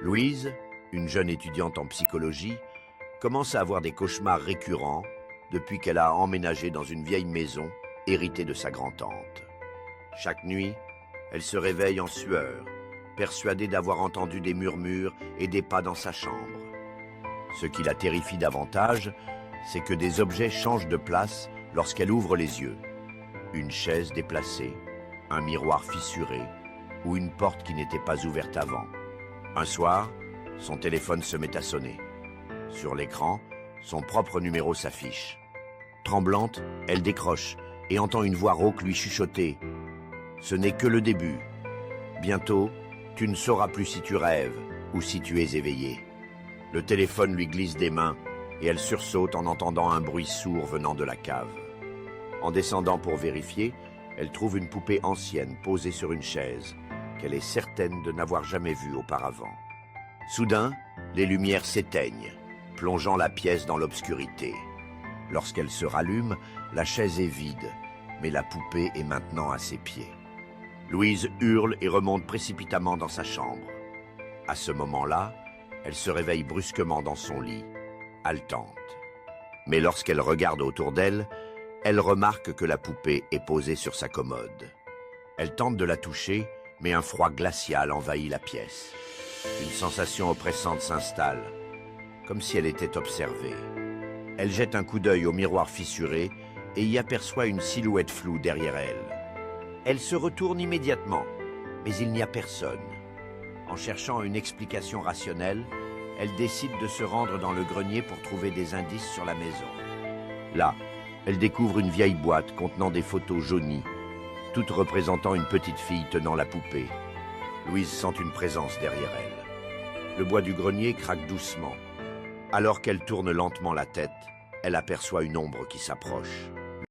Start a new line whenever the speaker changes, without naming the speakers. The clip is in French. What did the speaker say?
Louise, une jeune étudiante en psychologie, commence à avoir des cauchemars récurrents depuis qu'elle a emménagé dans une vieille maison héritée de sa grand-tante. Chaque nuit, elle se réveille en sueur, persuadée d'avoir entendu des murmures et des pas dans sa chambre. Ce qui la terrifie davantage, c'est que des objets changent de place lorsqu'elle ouvre les yeux. Une chaise déplacée, un miroir fissuré ou une porte qui n'était pas ouverte avant. Un soir, son téléphone se met à sonner. Sur l'écran, son propre numéro s'affiche. Tremblante, elle décroche et entend une voix rauque lui chuchoter. « Ce n'est que le début. Bientôt, tu ne sauras plus si tu rêves ou si tu es éveillé. » Le téléphone lui glisse des mains et elle sursaute en entendant un bruit sourd venant de la cave. En descendant pour vérifier, elle trouve une poupée ancienne posée sur une chaise, qu'elle est certaine de n'avoir jamais vue auparavant. Soudain, les lumières s'éteignent, plongeant la pièce dans l'obscurité. Lorsqu'elle se rallume, la chaise est vide, mais la poupée est maintenant à ses pieds. Louise hurle et remonte précipitamment dans sa chambre. À ce moment-là, elle se réveille brusquement dans son lit, haletante. Mais lorsqu'elle regarde autour d'elle, elle remarque que la poupée est posée sur sa commode. Elle tente de la toucher, mais un froid glacial envahit la pièce. Une sensation oppressante s'installe, comme si elle était observée. Elle jette un coup d'œil au miroir fissuré et y aperçoit une silhouette floue derrière elle. Elle se retourne immédiatement, mais il n'y a personne. En cherchant une explication rationnelle, elle décide de se rendre dans le grenier pour trouver des indices sur la maison. Là, elle découvre une vieille boîte contenant des photos jaunies, toutes représentant une petite fille tenant la poupée. Louise sent une présence derrière elle. Le bois du grenier craque doucement. Alors qu'elle tourne lentement la tête, elle aperçoit une ombre qui s'approche.